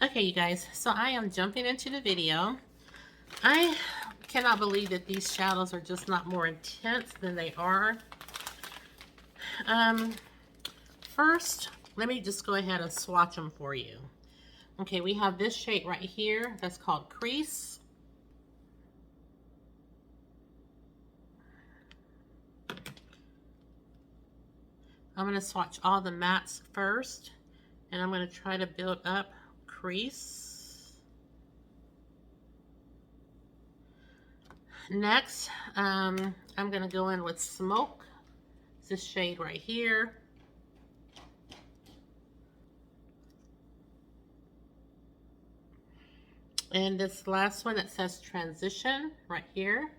Okay, you guys, so I am jumping into the video. I cannot believe that these shadows are just not more intense than they are. First, let me just go ahead and swatch them for you. Okay, we have this shade right here that's called Crease. I'm going to swatch all the mattes first, and I'm going to try to build up Crease. Next, I'm going to go in with Smoke. It's this shade right here. And this last one that says Transition right here.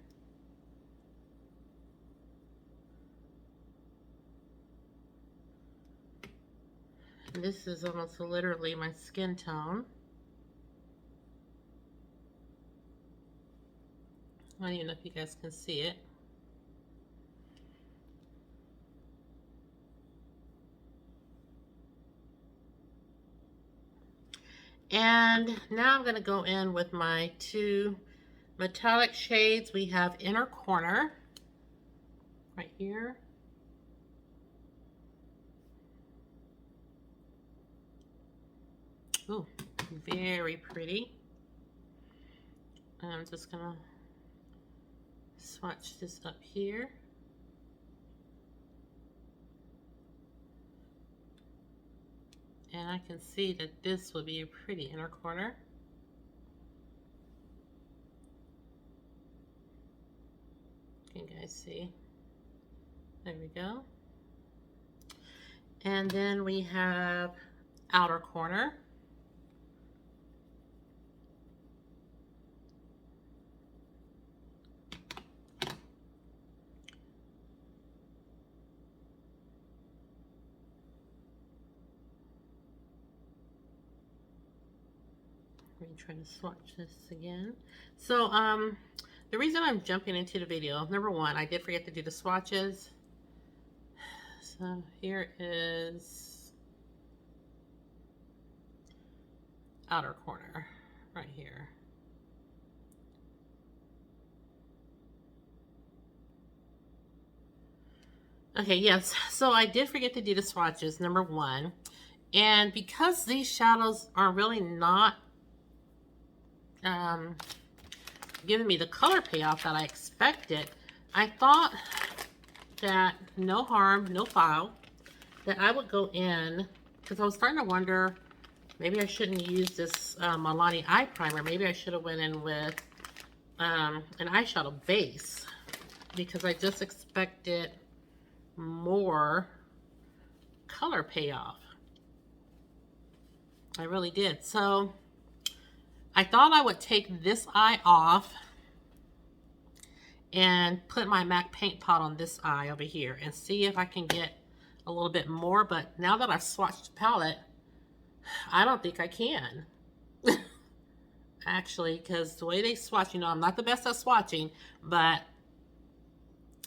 And this is almost literally my skin tone. I don't even know if you guys can see it. And now I'm going to go in with my two metallic shades. We have Inner Corner right here. Ooh, very pretty. I'm just going to swatch this up here. And I can see that this will be a pretty inner corner. Can you guys see? There we go. And then we have Outer Corner. Let me try to swatch this again. So, the reason I'm jumping into the video, number one, I did forget to do the swatches. So here is Outer Corner right here. Okay, yes, so I did forget to do the swatches, number one. And because these shadows are really not giving me the color payoff that I expected, I thought that no harm, no foul, that I would go in, because I was starting to wonder, maybe I shouldn't use this Milani eye primer. Maybe I should have went in with an eyeshadow base, because I just expected more color payoff. I really did. So I thought I would take this eye off and put my MAC paint pot on this eye over here and see if I can get a little bit more. But now that I've swatched the palette, I don't think I can. Actually, because the way they swatch, you know, I'm not the best at swatching, but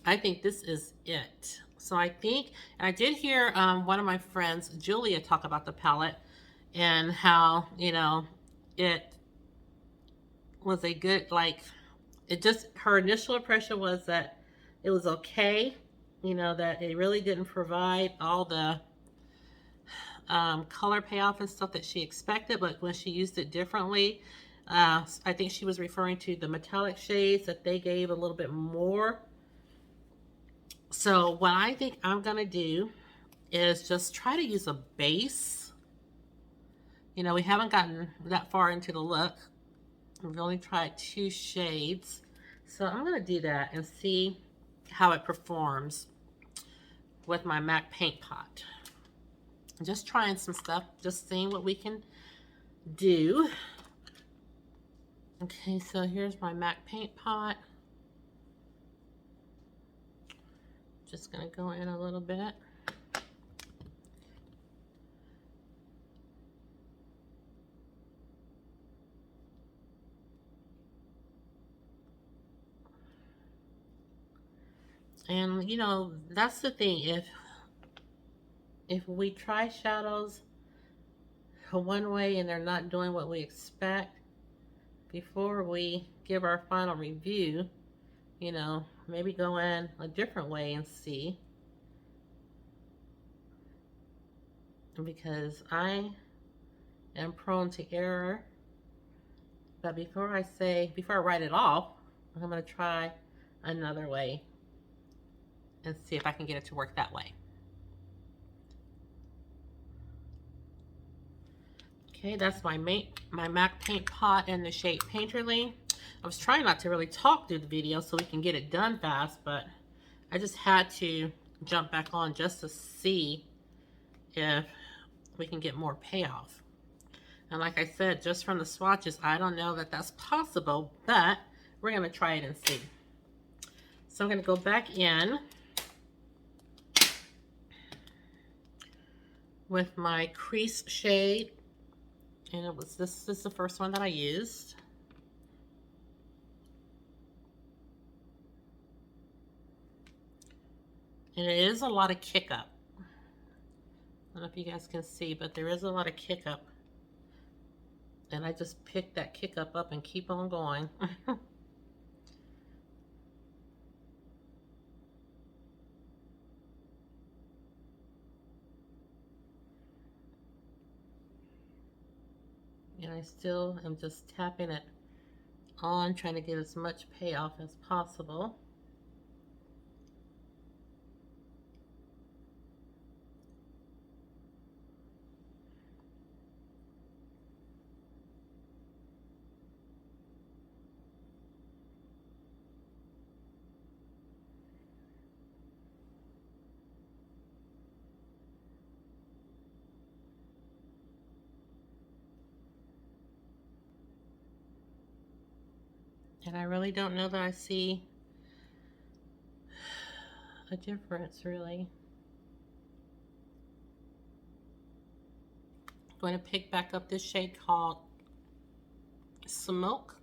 I think this is it. So I think, and I did hear one of my friends, Julia, talk about the palette and how, you know, it was a good, like, it just, her initial impression was that it was okay, you know, that it really didn't provide all the color payoff and stuff that she expected, but when she used it differently, I think she was referring to the metallic shades that they gave a little bit more. So what I think I'm gonna do is just try to use a base. You know, we haven't gotten that far into the look. We've only tried two shades. So I'm gonna do that and see how it performs with my MAC paint pot. I'm just trying some stuff, just seeing what we can do. Okay, so here's my MAC paint pot. Just gonna go in a little bit. And you know, that's the thing, if we try shadows one way and they're not doing what we expect, before we give our final review, you know, maybe go in a different way and see. Because I am prone to error. But before I write it off, I'm going to try another way and see if I can get it to work that way. Okay, that's my MAC paint pot in the shade Painterly. I was trying not to really talk through the video so we can get it done fast, but I just had to jump back on just to see if we can get more payoff. And like I said, just from the swatches, I don't know that that's possible, but we're going to try it and see. So I'm going to go back in with my crease shade. And it was this is the first one that I used. And it is a lot of kick up. I don't know if you guys can see, but there is a lot of kick up. And I just pick that kick up and keep on going. And I still am just tapping it on, trying to get as much payoff as possible. And I really don't know that I see a difference, really. I'm going to pick back up this shade called Smoke.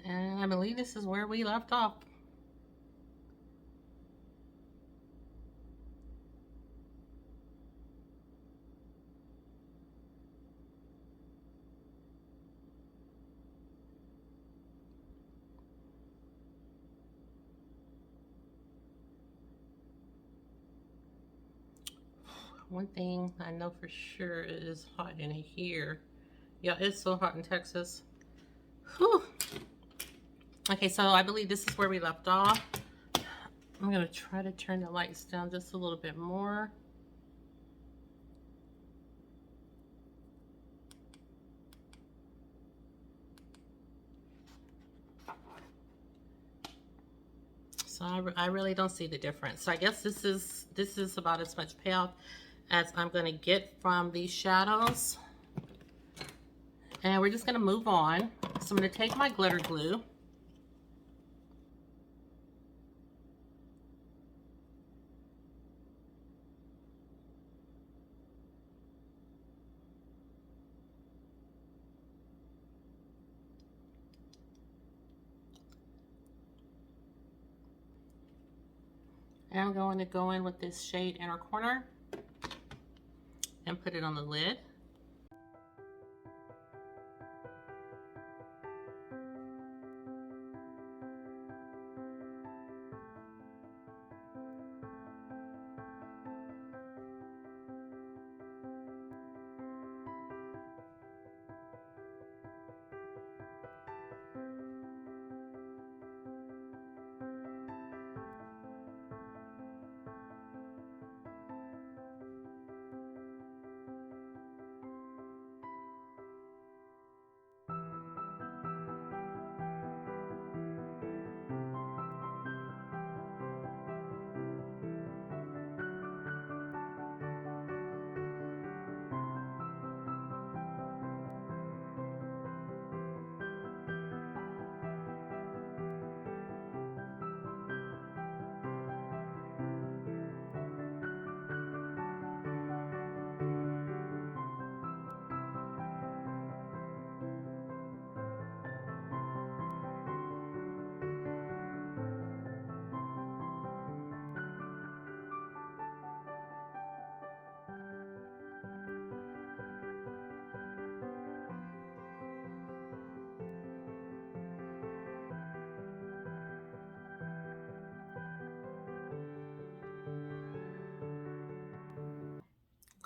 And I believe this is where we left off. One thing I know for sure it is hot in here. Yeah, it's so hot in Texas. Whew. Okay, so I believe this is where we left off. I'm going to try to turn the lights down just a little bit more. So I really don't see the difference. So I guess this is about as much payoff as I'm going to get from these shadows. And we're just going to move on. So I'm going to take my glitter glue. And I'm going to go in with this shade Inner Corner and put it on the lid.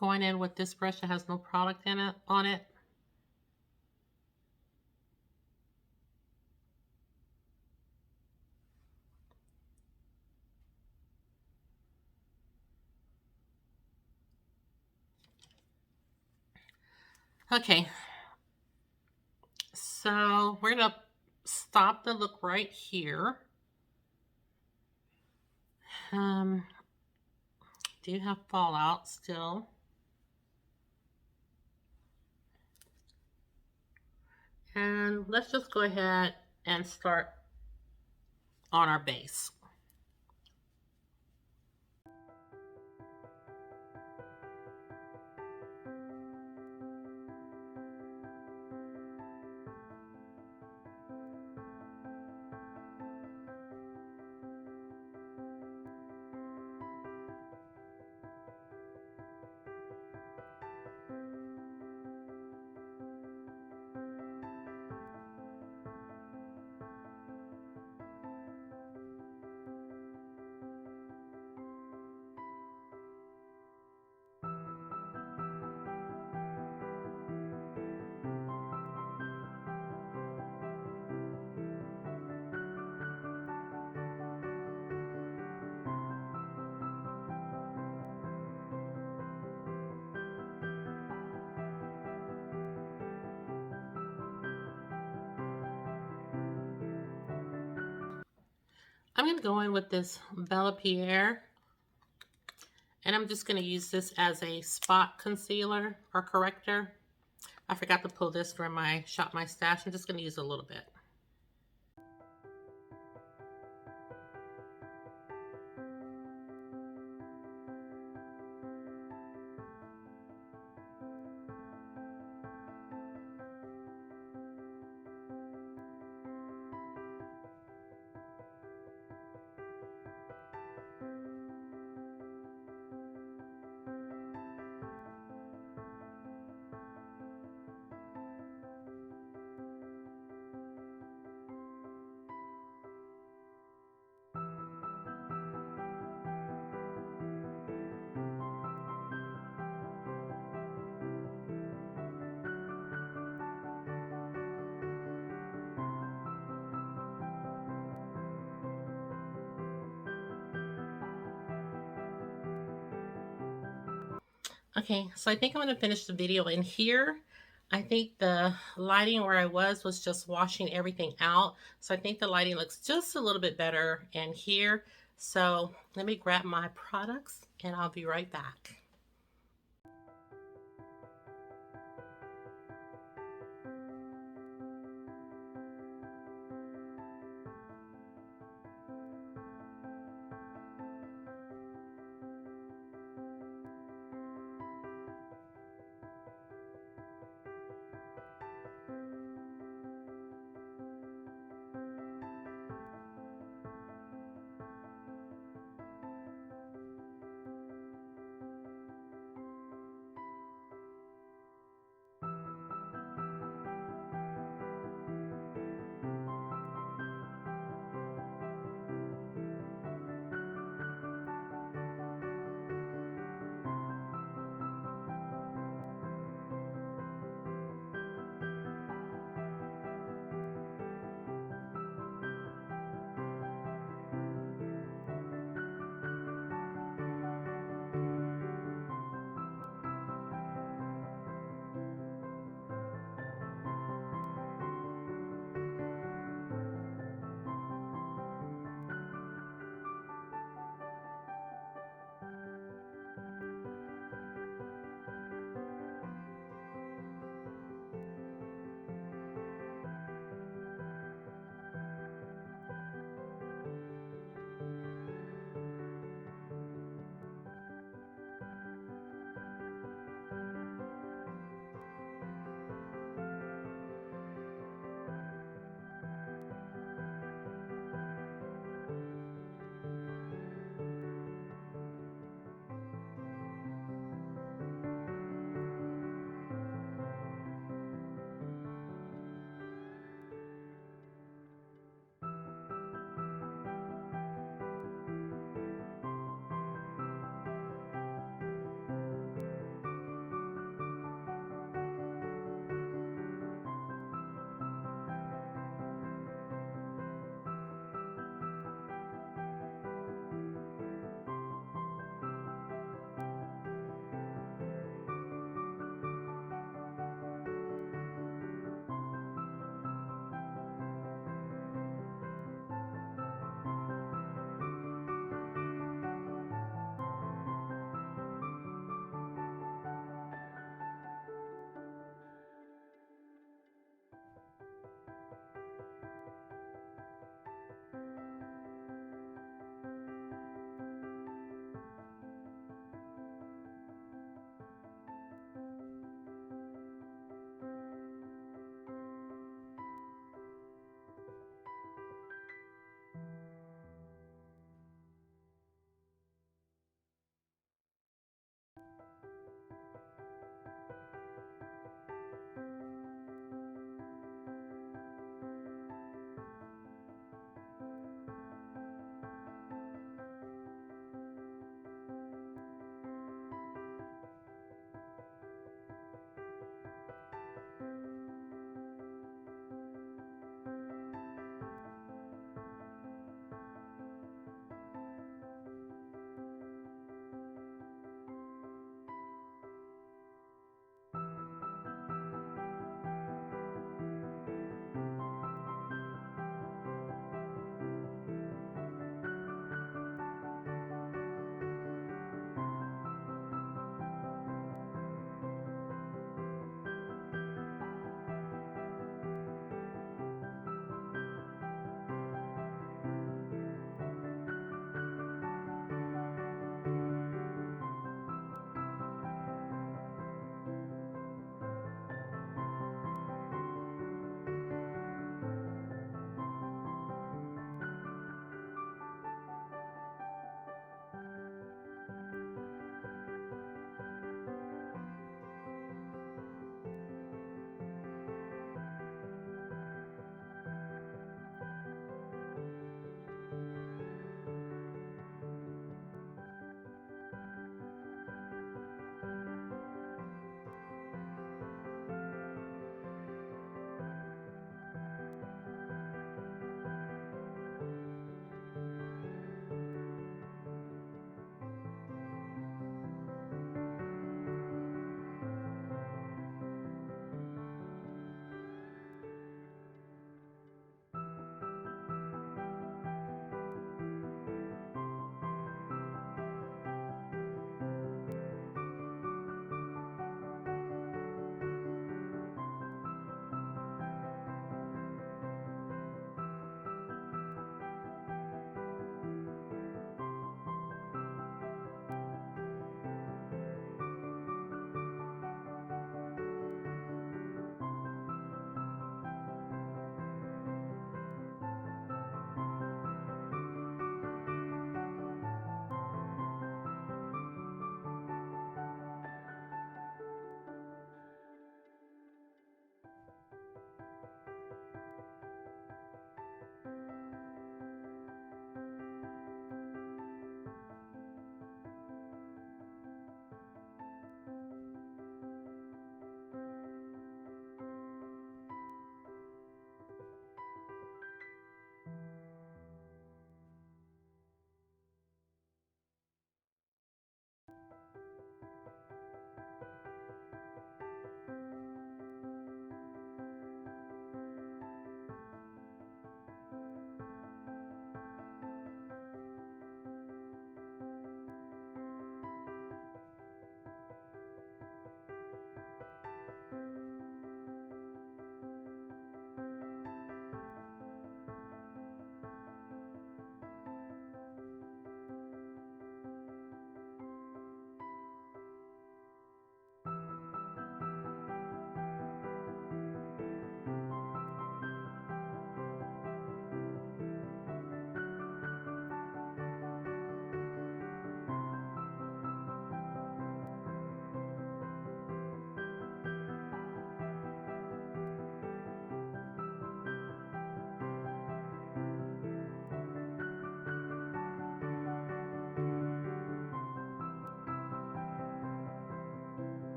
Going in with this brush that has no product in it on it. Okay, so we're gonna stop the look right here. Do have fallout still. And let's just go ahead and start on our base. I'm going to go in with this Bella Pierre, and I'm just going to use this as a spot concealer or corrector. I forgot to pull this from my Shop My Stash. I'm just going to use a little bit. Okay, so I think I'm going to finish the video in here. I think the lighting where I was just washing everything out. So I think the lighting looks just a little bit better in here. So let me grab my products and I'll be right back.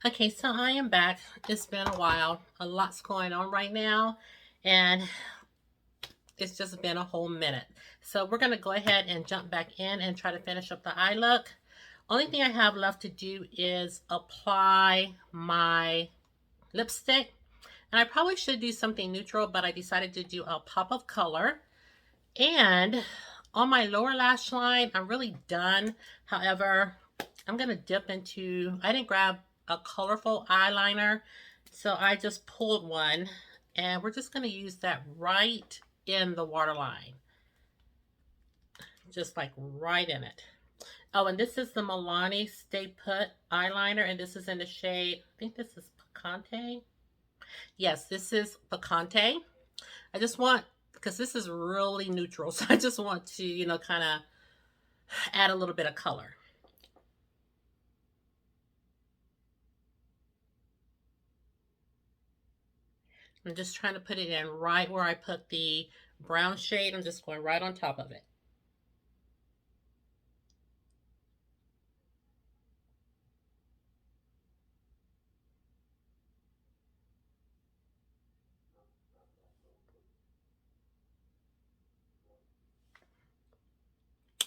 Okay, so I am back. It's been a while. A lot's going on right now, and it's just been a whole minute. So we're going to go ahead and jump back in and try to finish up the eye look. Only thing I have left to do is apply my lipstick. And I probably should do something neutral, but I decided to do a pop of color. And on my lower lash line, I'm really done. However, I'm going to dip into, I didn't grab a colorful eyeliner, so I just pulled one. And we're just going to use that right in the waterline. Just like right in it. Oh, and this is the Milani Stay Put eyeliner, and this is in the shade, I think this is Picante. Yes, this is Picante. I just want, because this is really neutral, so I just want to, you know, kind of add a little bit of color. I'm just trying to put it in right where I put the brown shade. I'm just going right on top of it.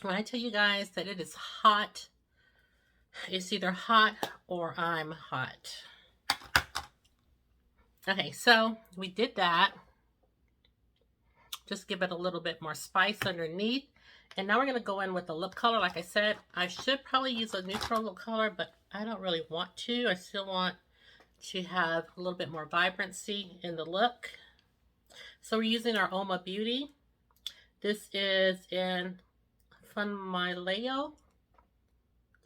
When I tell you guys that it is hot, it's either hot or I'm hot. Okay, so we did that. Just give it a little bit more spice underneath. And now we're going to go in with the lip color. Like I said, I should probably use a neutral lip color, but I don't really want to. I still want to have a little bit more vibrancy in the look. So we're using our Uoma Beauty. This is in Funmileo.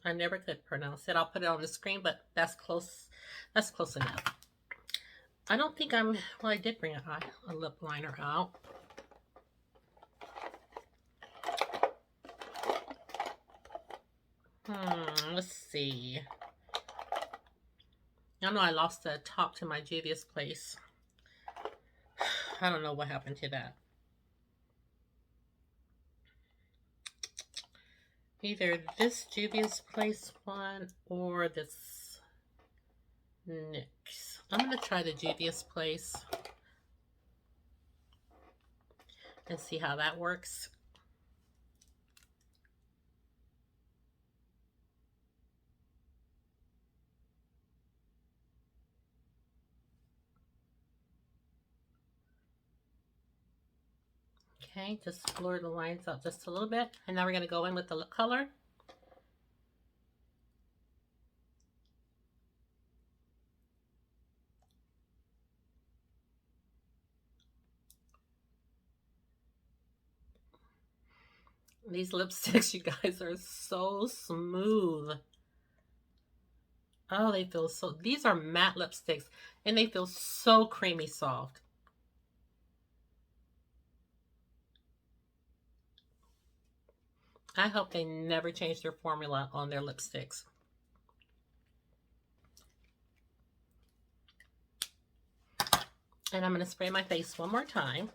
I never could pronounce it. I'll put it on the screen, but that's close. That's close enough. I don't think I'm, well, I did bring a lip liner out. Let's see. I know I lost the top to my Juvia's Place. I don't know what happened to that. Either this Juvia's Place one or this NYX. I'm going to try the Juvia's Place and see how that works. Okay, just blur the lines out just a little bit. And now we're going to go in with the lip color. These lipsticks, you guys, are so smooth. Oh, they feel so, these are matte lipsticks, and they feel so creamy soft. I hope they never change their formula on their lipsticks. And I'm going to spray my face one more time.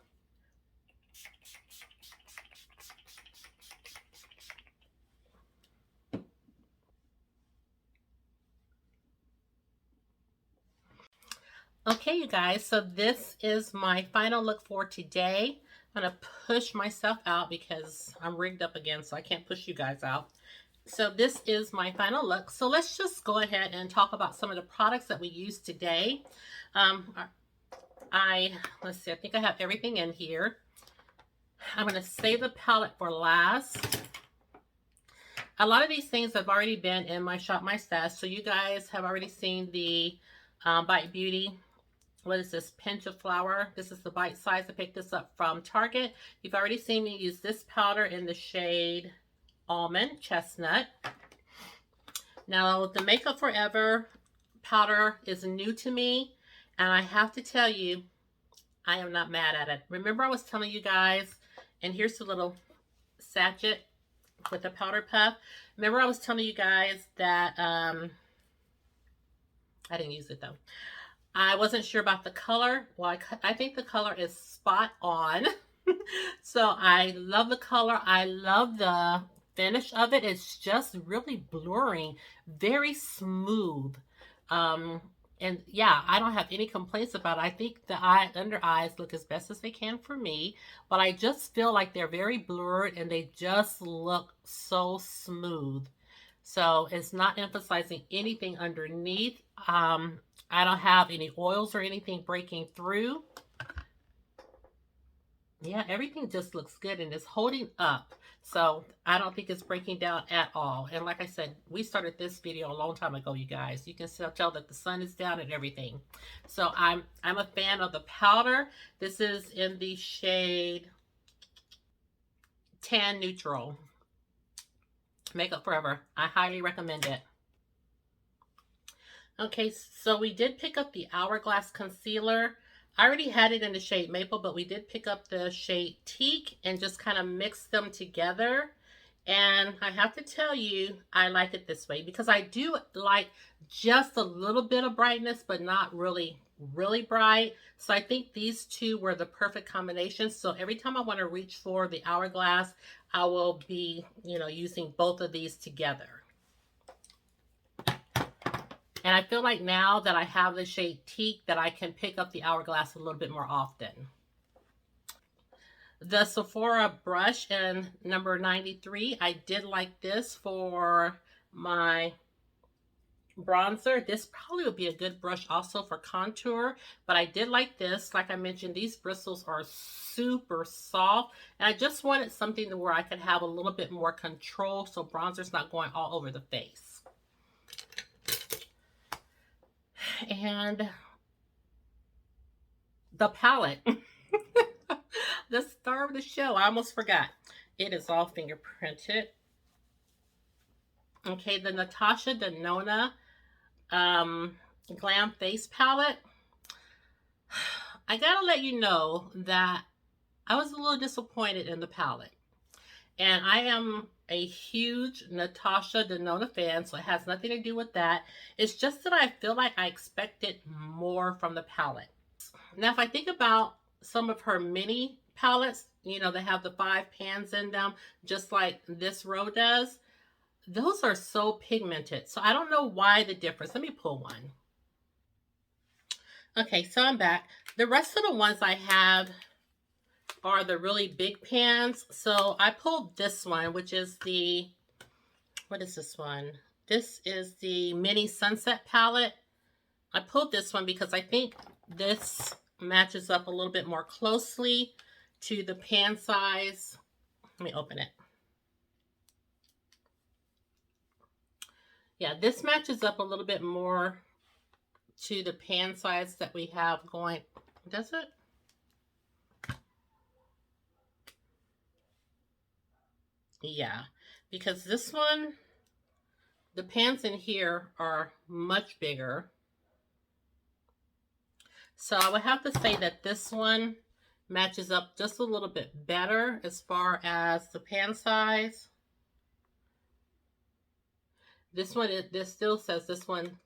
Okay, you guys, so this is my final look for today. I'm going to push myself out because I'm rigged up again, so I can't push you guys out. So this is my final look. So let's just go ahead and talk about some of the products that we used today. Let's see, I think I have everything in here. I'm going to save the palette for last. A lot of these things have already been in my Shop My Stash, so you guys have already seen the Bite Beauty. What is this? Pinch of Flour. This is the bite size. I picked this up from Target. You've already seen me use this powder in the shade Almond Chestnut. Now, the Makeup Forever powder is new to me, and I have to tell you, I am not mad at it. Remember I was telling you guys, and here's the little sachet with the powder puff. Remember I was telling you guys that, I didn't use it though. I wasn't sure about the color. Well, I think the color is spot on. So I love the color. I love the finish of it. It's just really blurring, very smooth. And yeah, I don't have any complaints about it. I think the under eyes look as best as they can for me, but I just feel like they're very blurred and they just look so smooth. So it's not emphasizing anything underneath. I don't have any oils or anything breaking through. Yeah, everything just looks good and it's holding up. So I don't think it's breaking down at all. And like I said, we started this video a long time ago, you guys. You can still tell that the sun is down and everything. So I'm a fan of the powder. This is in the shade Tan Neutral. Makeup Forever. I highly recommend it. Okay, so we did pick up the Hourglass Concealer. I already had it in the shade Maple, but we did pick up the shade Teak and just kind of mix them together. And I have to tell you, I like it this way because I do like just a little bit of brightness, but not really, really bright. So I think these two were the perfect combination. So every time I want to reach for the Hourglass, I will be, using both of these together. And I feel like now that I have the shade Teak that I can pick up the Hourglass a little bit more often. The Sephora brush in number 93, I did like this for my bronzer. This probably would be a good brush also for contour, but I did like this. Like I mentioned, these bristles are super soft, and I just wanted something where I could have a little bit more control so bronzer's not going all over the face. And the palette, the star of the show, I almost forgot. It is all fingerprinted. Okay, the Natasha Denona Glam Face Palette. I gotta let you know that I was a little disappointed in the palette. And I am a huge Natasha Denona fan, so it has nothing to do with that. It's just that I feel like I expected more from the palette. Now, if I think about some of her mini palettes, they have the 5 pans in them, just like this row does. Those are so pigmented. So I don't know why the difference. Let me pull one. Okay, so I'm back. The rest of the ones I have are the really big pans. So I pulled this one, which is the, what is this one? This is the Mini Sunset palette. I pulled this one because I think this matches up a little bit more closely to the pan size. Let me open it. Yeah, this matches up a little bit more to the pan size that we have going. Does it? Yeah, because this one, the pans in here are much bigger. So I would have to say that this one matches up just a little bit better as far as the pan size. This one, this still says this one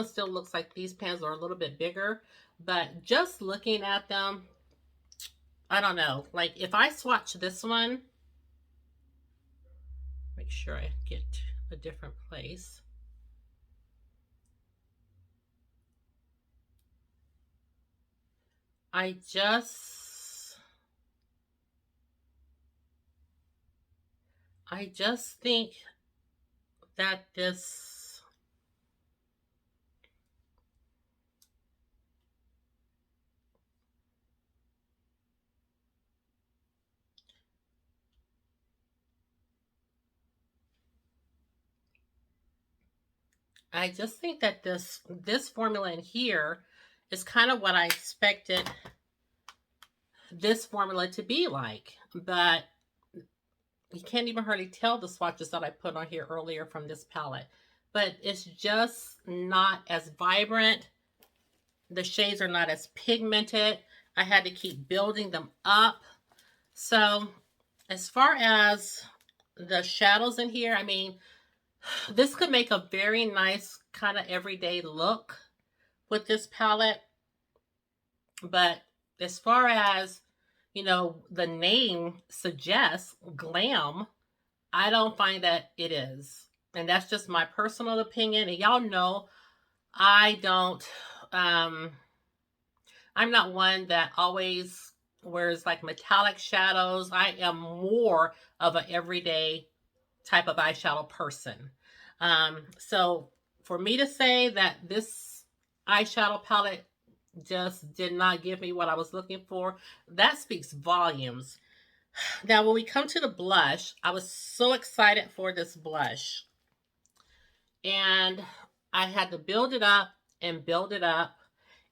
still looks like these pans are a little bit bigger, but just looking at them, I don't know. Like if I swatch this one, make sure I get a different place. I just think that this, this formula in here is kind of what I expected this formula to be like, but you can't even hardly tell the swatches that I put on here earlier from this palette. But it's just not as vibrant. The shades are not as pigmented. I had to keep building them up. So as far as the shadows in here, I mean, this could make a very nice kind of everyday look with this palette. But as far as, the name suggests, glam, I don't find that it is. And that's just my personal opinion. And y'all know I don't, I'm not one that always wears like metallic shadows. I am more of an everyday type of eyeshadow person. So for me to say that this eyeshadow palette just did not give me what I was looking for, that speaks volumes. Now, when we come to the blush, I was so excited for this blush. And I had to build it up and build it up.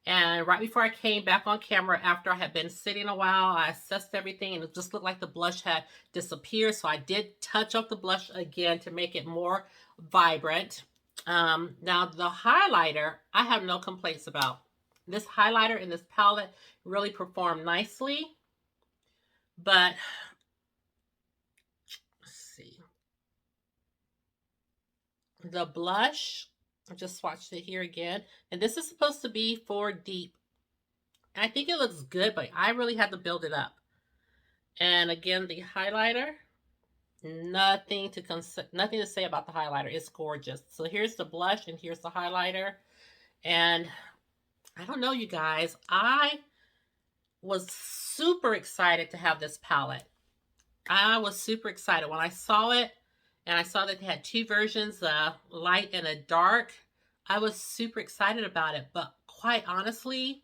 And right before I came back on camera, after I had been sitting a while, I assessed everything and it just looked like the blush had disappeared. So I did touch up the blush again to make it more vibrant. Now the highlighter, I have no complaints about. This highlighter in this palette really performed nicely. But, let's see. The blush, I just swatched it here again. And this is supposed to be for deep. I think it looks good, but I really had to build it up. And again, the highlighter, nothing to say about the highlighter. It's gorgeous. So here's the blush and here's the highlighter. And I don't know, you guys, I was super excited to have this palette. I was super excited when I saw it. And I saw that they had two versions, a light and a dark. I was super excited about it. But quite honestly,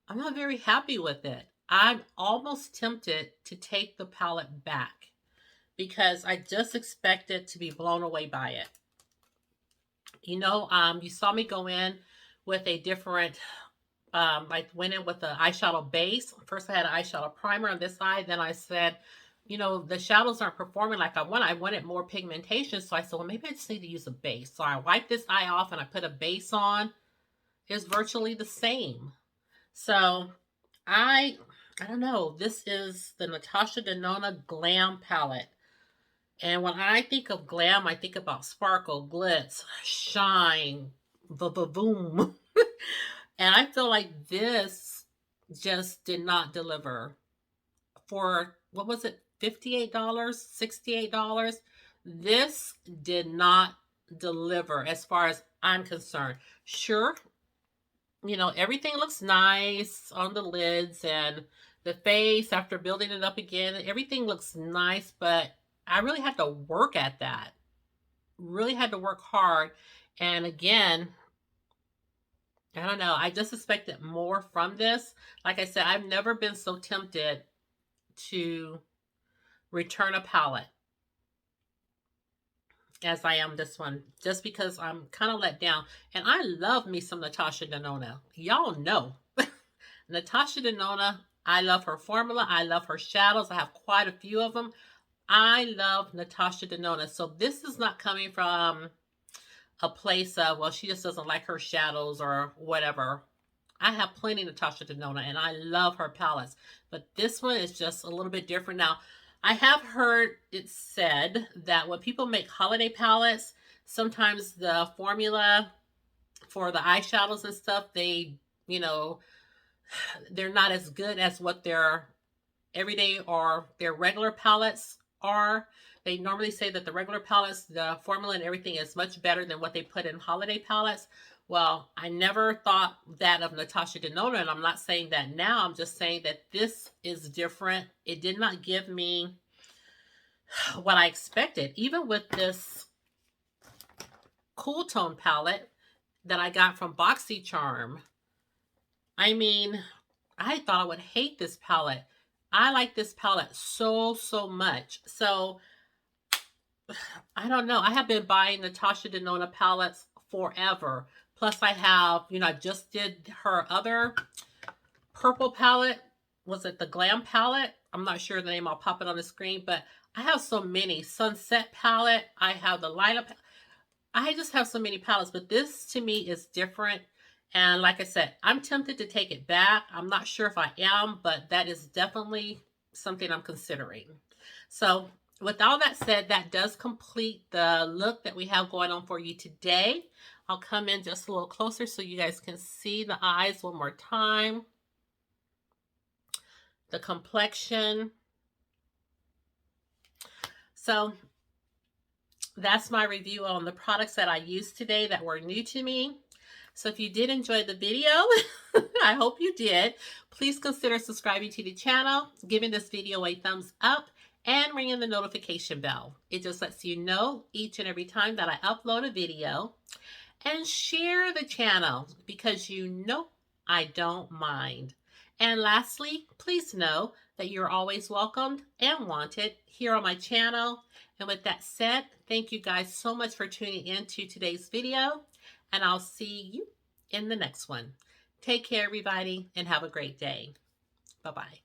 I'm not very happy with it. I'm almost tempted to take the palette back because I just expected to be blown away by it. You know, you saw me go in with a different, I went in with the eyeshadow base. First I had an eyeshadow primer on this side. Then I said, you know, the shadows aren't performing like I want. I wanted more pigmentation. So I said, well, maybe I just need to use a base. So I wiped this eye off and I put a base on. It's virtually the same. So I don't know. This is the Natasha Denona Glam palette. And when I think of glam, I think about sparkle, glitz, shine, boom. And I feel like this just did not deliver. For, what was it, $58, $68? This did not deliver as far as I'm concerned. Sure, you know, everything looks nice on the lids and the face after building it up again. Everything looks nice, but I really had to work at that. Really had to work hard. And again, I don't know. I just expected more from this. Like I said, I've never been so tempted to return a palette as I am this one, just because I'm kind of let down. And I love me some Natasha Denona. Y'all know. Natasha Denona, I love her formula. I love her shadows. I have quite a few of them. I love Natasha Denona. So this is not coming from a place of, well, she just doesn't like her shadows or whatever. I have plenty of Natasha Denona and I love her palettes. But this one is just a little bit different. Now, I have heard it said that when people make holiday palettes, sometimes the formula for the eyeshadows and stuff, they, you know, they're not as good as what their everyday or their regular palettes are. They normally say that the regular palettes, the formula and everything is much better than what they put in holiday palettes. Well, I never thought that of Natasha Denona, and I'm not saying that now. I'm just saying that this is different. It did not give me what I expected. Even with this cool tone palette that I got from BoxyCharm, I mean, I thought I would hate this palette. I like this palette so much. So, I don't know. I have been buying Natasha Denona palettes forever. Plus, I have, you know, I just did her other purple palette. Was it the Glam palette? I'm not sure the name. I'll pop it on the screen. But I have so many. Sunset palette. I have the light up. I just have so many palettes. But this, to me, is different. And like I said, I'm tempted to take it back. I'm not sure if I am. But that is definitely something I'm considering. So, with all that said, that does complete the look that we have going on for you today. I'll come in just a little closer so you guys can see the eyes one more time. The complexion. So that's my review on the products that I used today that were new to me. So if you did enjoy the video, I hope you did, please consider subscribing to the channel, giving this video a thumbs up, and ringing the notification bell. It just lets you know each and every time that I upload a video. And share the channel because you know I don't mind. And lastly, please know that you're always welcomed and wanted here on my channel. And with that said, thank you guys so much for tuning in to today's video. And I'll see you in the next one. Take care, everybody, and have a great day. Bye-bye.